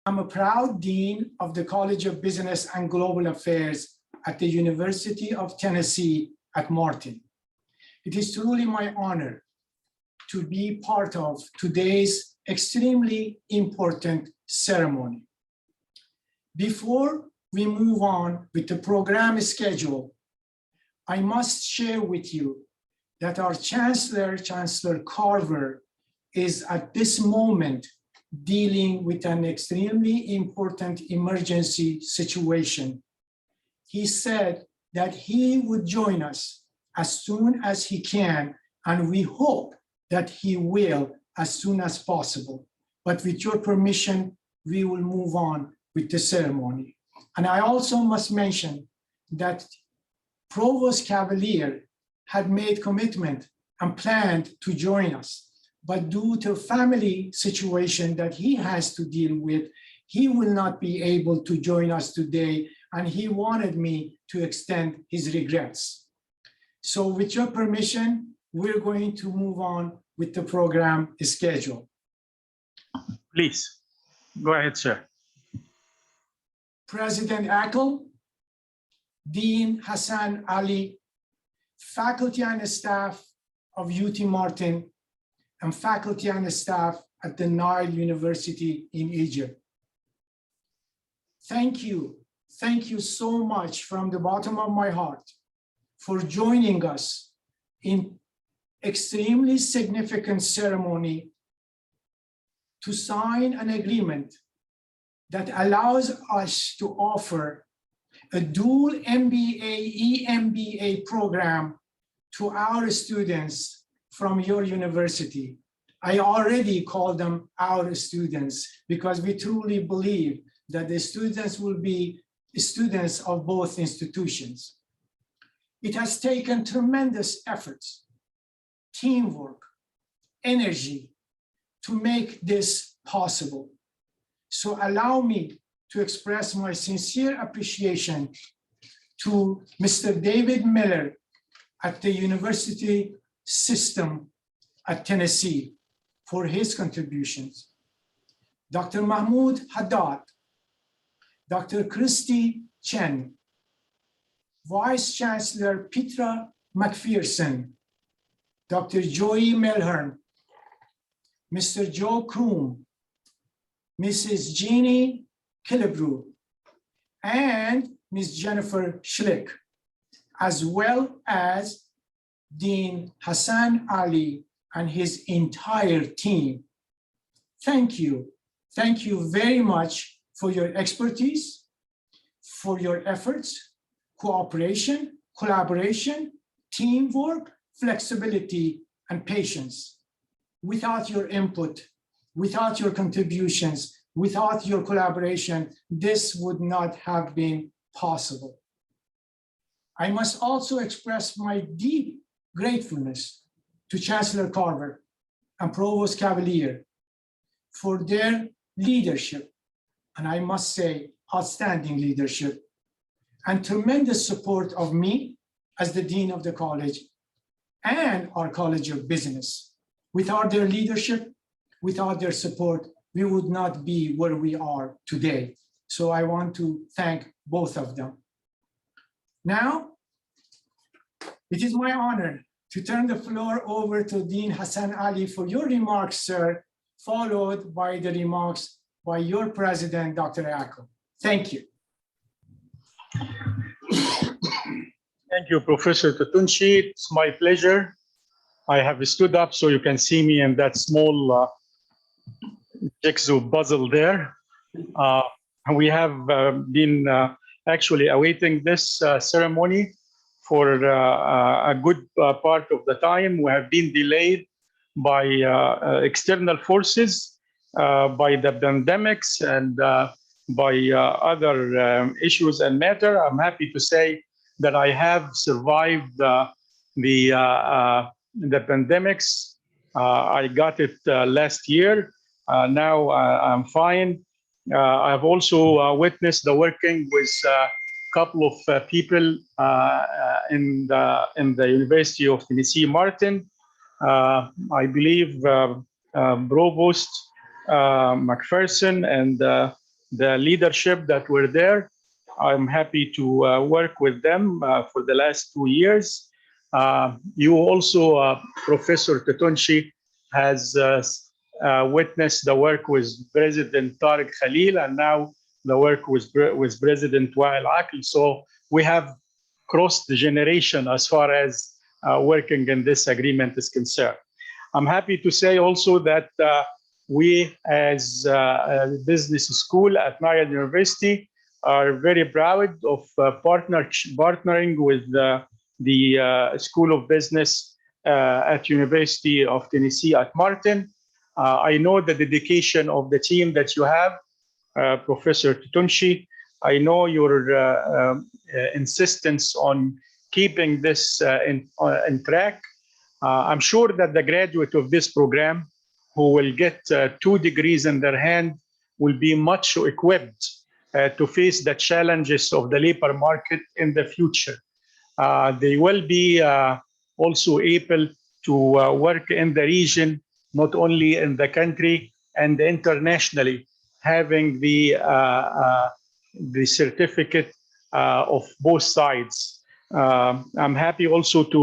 I'm a proud dean of the College of Business and Global Affairs at the University of Tennessee at Martin. It is truly my honor to be part of today's extremely important ceremony. Before we move on with the program schedule, I must share with you that our Chancellor, Chancellor Carver, is at this moment dealing with an extremely important emergency situation. He said that he would join us as soon as he can, and we hope that he will as soon as possible. But with your permission, we will move on with the ceremony. And I also must mention that Provost Cavalier had made commitment and planned to join us, but due to family situation that he has to deal with, he will not be able to join us today, and he wanted me to extend his regrets. So with your permission, we're going to move on with the program schedule. Please, go ahead, sir. President Ackle, Dean Hassan Ali, faculty and staff of UT Martin, and faculty and staff at the Nile University in Egypt. Thank you so much from the bottom of my heart for joining us in extremely significant ceremony to sign an agreement that allows us to offer a dual MBA, EMBA program to our students from your university. I already call them our students because we truly believe that the students will be students of both institutions. It has taken tremendous efforts, teamwork, energy to make this possible. So allow me to express my sincere appreciation to Mr. David Miller at the University System at Tennessee for his contributions, Dr. Mahmoud Haddad, Dr. Christy Chen, Vice Chancellor Petra McPherson, Dr. Joey Melhern, Mr. Joe Kroom, Mrs. Jeannie Killebrew, and Ms. Jennifer Schlick, as well as Dean Hassan Ali and his entire team. Thank you. Thank you very much for your expertise, for your efforts, cooperation, collaboration, teamwork, flexibility, and patience. Without your input, without your contributions, without your collaboration, this would not have been possible. I must also express my deep gratefulness to Chancellor Carver and Provost Cavalier for their leadership, and I must say, outstanding leadership, and tremendous support of me as the Dean of the College and our College of Business. Without their leadership, without their support, we would not be where we are today. So I want to thank both of them. Now, it is my honor to turn the floor over to Dean Hassan Ali for your remarks, sir, followed by the remarks by your president, Dr. Ackle. Thank you. Thank you, Professor Tatunchi. It's my pleasure. I have stood up so you can see me in that small jigsaw puzzle there. We have been actually awaiting this ceremony for a good part of the time. We have been delayed by external forces, by the pandemics, and by other issues and matter. I'm happy to say that I have survived the pandemics. I got it last year. Now I'm fine. I've also witnessed the working with a couple of people in the University of Tennessee Martin. I believe Provost McPherson and the leadership that were there. I'm happy to work with them for the last 2 years. You also, Professor Tatunshi, has witnessed the work with President Tariq Khalil and now the work with President Wael Aql. So we have crossed the generation as far as working in this agreement is concerned. I'm happy to say also that we as a business school at Nile University are very proud of partnering with the School of Business at University of Tennessee at Martin. I know the dedication of the team that you have, Professor Tatunshi. I know your insistence on keeping this in track. I'm sure that the graduate of this program who will get 2 degrees in their hand will be much equipped to face the challenges of the labor market in the future. They will be also able to work in the region, not only in the country and internationally, having the certificate of both sides. I'm happy also to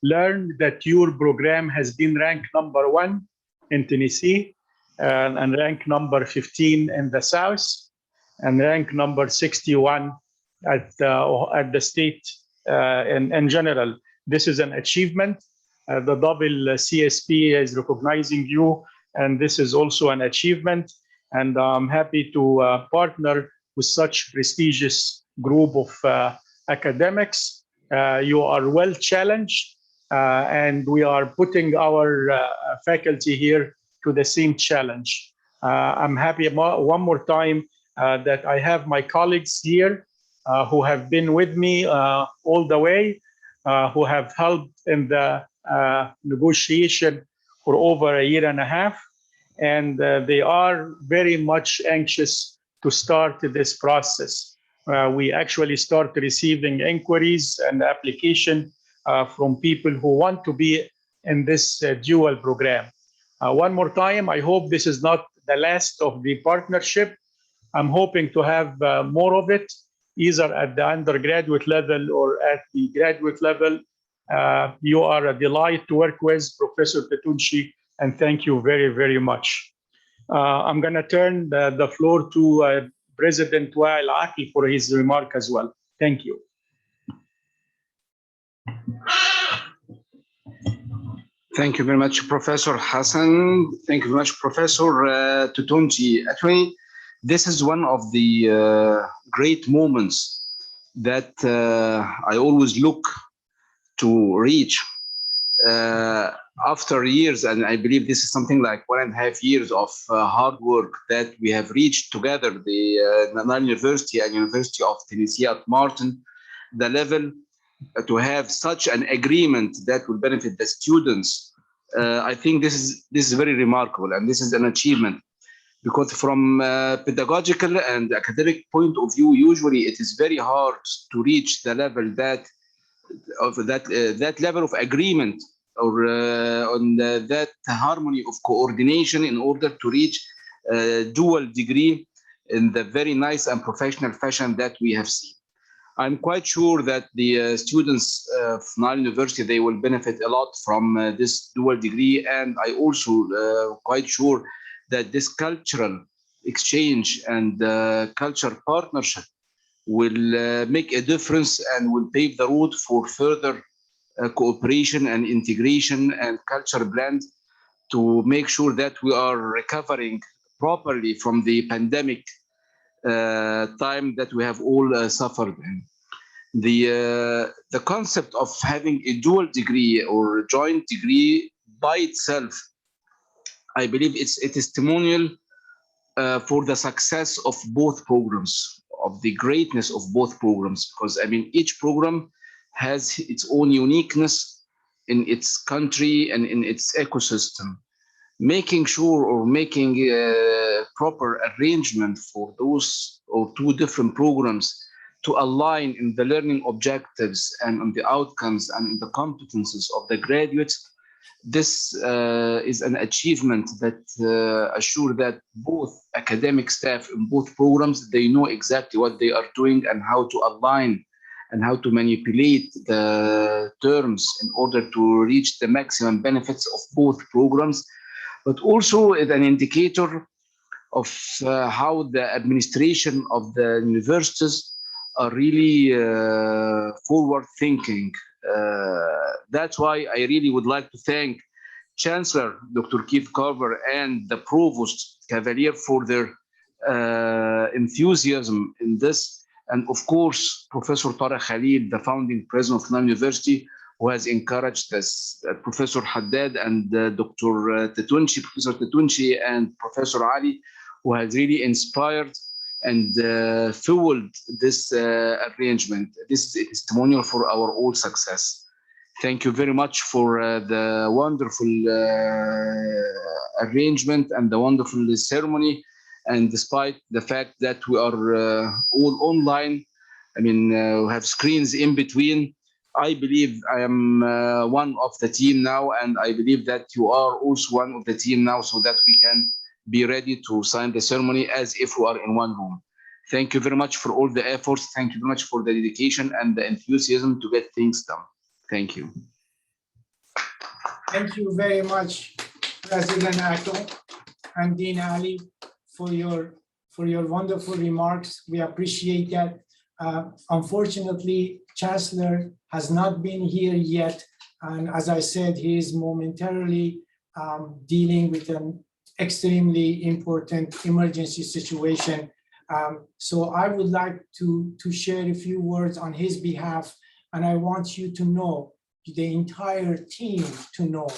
learn that your program has been ranked #1 in Tennessee and ranked number 15 in the South and ranked number 61 at the state in general. This is an achievement. The double CSP is recognizing you, and this is also an achievement. And I'm happy to partner with such prestigious group of academics. You are well challenged, and we are putting our faculty here to the same challenge. I'm happy one more time that I have my colleagues here who have been with me all the way, who have helped in the negotiation for over a year and a half. And they are very much anxious to start this process. We actually start receiving inquiries and application from people who want to be in this dual program. One more time, I hope this is not the last of the partnership. I'm hoping to have more of it, either at the undergraduate level or at the graduate level. You are a delight to work with, Professor Tatunshi, and thank you very, very much. I'm going to turn the floor to President Wael Aql for his remark as well. Thank you. Thank you very much, Professor Hassan. Thank you very much, Professor Tatunshi. Actually, this is one of the great moments that I always look to reach after years, and I believe this is something like 1.5 years of hard work that we have reached together, the Nile University and University of Tennessee at Martin, the level to have such an agreement that will benefit the students. I think this is very remarkable, and this is an achievement, because from pedagogical and academic point of view, usually it is very hard to reach the level that level of agreement or on that harmony of coordination in order to reach a dual degree in the very nice and professional fashion that we have seen. I'm quite sure that the students of Nile University, they will benefit a lot from this dual degree, and I also quite sure that this cultural exchange and culture partnership will make a difference and will pave the road for further cooperation and integration and culture blend to make sure that we are recovering properly from the pandemic time that we have all suffered in. The concept of having a dual degree or a joint degree by itself, I believe it's a testimonial for the success of both programs, of the greatness of both programs, because I mean each program has its own uniqueness in its country and in its ecosystem. Making sure or making a proper arrangement for those or two different programs to align in the learning objectives and on the outcomes and in the competences of the graduates This is an achievement that assure that both academic staff in both programs, they know exactly what they are doing and how to align and how to manipulate the terms in order to reach the maximum benefits of both programs, but also is an indicator of how the administration of the universities are really forward thinking. That's why I really would like to thank Chancellor Dr. Keith Carver and the Provost Cavalier for their enthusiasm in this. And of course, Professor Tariq Khalid, the founding president of Nile University, who has encouraged us, Professor Haddad and Dr. Tetunchi, Professor Tetunchi and Professor Ali, who has really inspired and fueled this arrangement. This is a testimonial for our all success. Thank you very much for the wonderful arrangement and the wonderful ceremony. And despite the fact that we are all online, I mean, we have screens in between, I believe I am one of the team now, and I believe that you are also one of the team now, so that we can be ready to sign the ceremony as if we are in one room. Thank you very much for all the efforts. Thank you very much for the dedication and the enthusiasm to get things done. Thank you. Thank you very much, President Ato and Dean Ali, for your wonderful remarks. We appreciate that. Unfortunately, Chancellor has not been here yet. And as I said, he is momentarily dealing with an extremely important emergency situation. So I would like to share a few words on his behalf. And I want you to know, the entire team to know,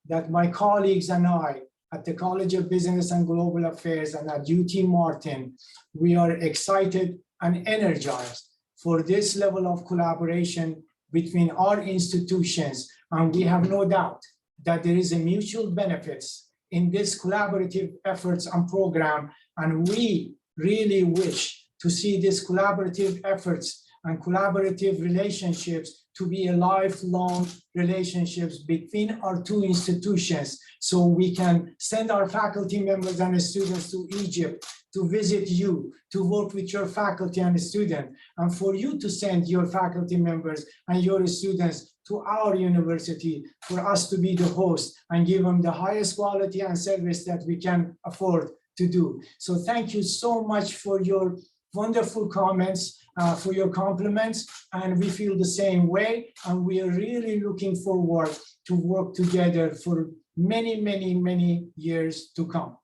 that my colleagues and I at the College of Business and Global Affairs and at UT Martin, we are excited and energized for this level of collaboration between our institutions. And we have no doubt that there is a mutual benefits in this collaborative efforts and program. And we really wish to see this collaborative efforts and collaborative relationships to be a lifelong relationships between our two institutions, so we can send our faculty members and students to Egypt to visit you, to work with your faculty and students, and for you to send your faculty members and your students to our university, for us to be the host and give them the highest quality and service that we can afford to do. So thank you so much for your wonderful comments, for your compliments, and we feel the same way, and we are really looking forward to work together for many, many, many years to come.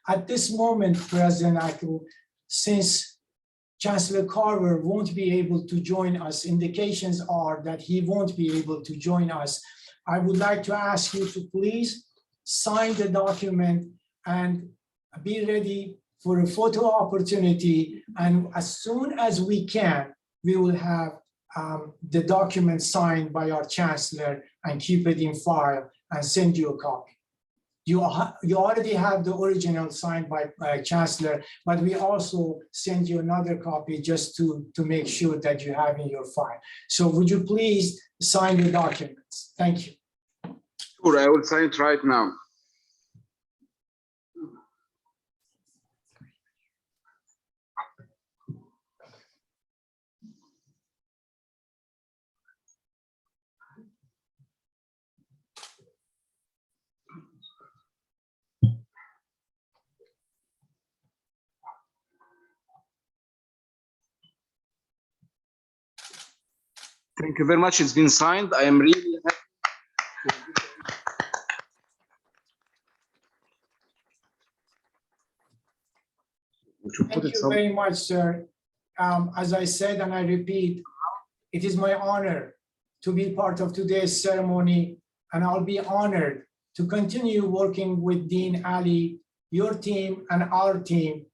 At this moment, President Ato, since Chancellor Carver won't be able to join us, indications are that he won't be able to join us, I would like to ask you to please sign the document and be ready for a photo opportunity. And as soon as we can, we will have the document signed by our Chancellor and keep it in file and send you a copy. You already have the original signed by Chancellor, but we also send you another copy just to make sure that you have in your file. So would you please sign the documents? Thank you. Sure, I will sign it right now. Thank you very much. It's been signed. I am really happy. Thank you very much, sir. As I said, and I repeat, it is my honor to be part of today's ceremony, and I'll be honored to continue working with Dean Ali, your team and our team,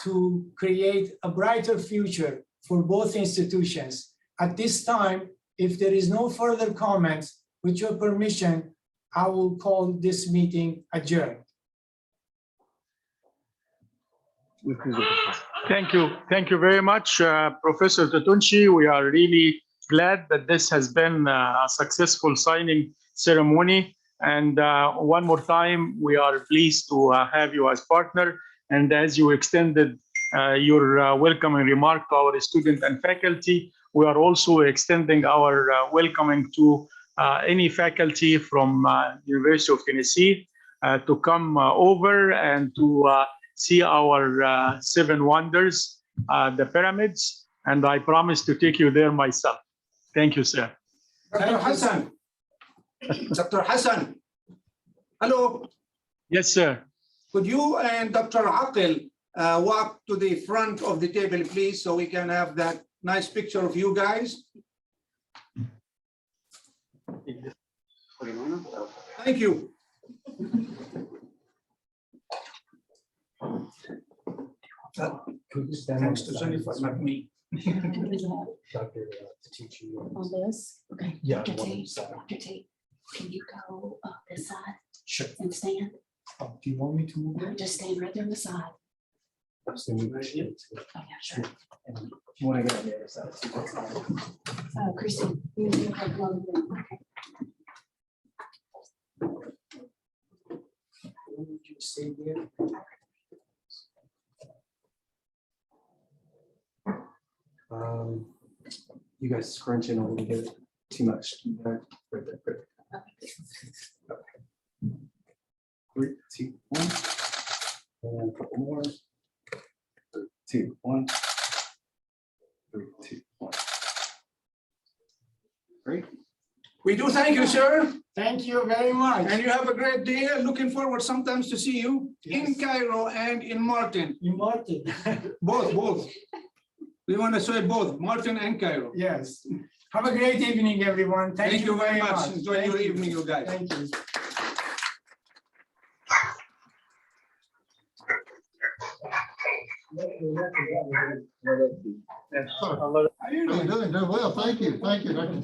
to create a brighter future for both institutions. At this time, if there is no further comments, with your permission, I will call this meeting adjourned. Thank you. Thank you very much, Professor Tetunchi. We are really glad that this has been a successful signing ceremony. And one more time, we are pleased to have you as partner. And as you extended your welcoming remark to our student and faculty, we are also extending our welcoming to any faculty from University of Tennessee to come over and to see our 7 wonders, the pyramids. And I promise to take you there myself. Thank you, sir. Dr. Hassan. Dr. Hassan. Hello. Yes, sir. Could you and Dr. Aqil walk to the front of the table, please, so we can have that nice picture of you guys? Thank you. Thanks to Jennifer, not me. Doctor, to teach you. On this, okay. Yeah, Dr. one on Tate, each side. Dr. Tate, can you go up this side Sure. and stand? Do you want me to move No, it? just stand right there on the side. So we right here. Oh, yeah, sure. And if you want to get on the other side, too, that's fine. Christine, you need to have one of them. Stay there. You guys scrunch in a little bit too much. Right there, right there. Okay. 3, 2, 1. And a couple more. 3, 2, 1. 3, 2, 1. Great. We do thank you, sir. Thank you very much. And you have a great day. Looking forward sometimes to see you in Yes. Cairo and in Martin. You Martin. Both. We want to say both, Martin and Cairo. Yes. Have a great evening, everyone. Thank you very much. Enjoy Thank your you. evening, you guys. Thank you. Allah How are you doing? Doing well, thank you, Dr.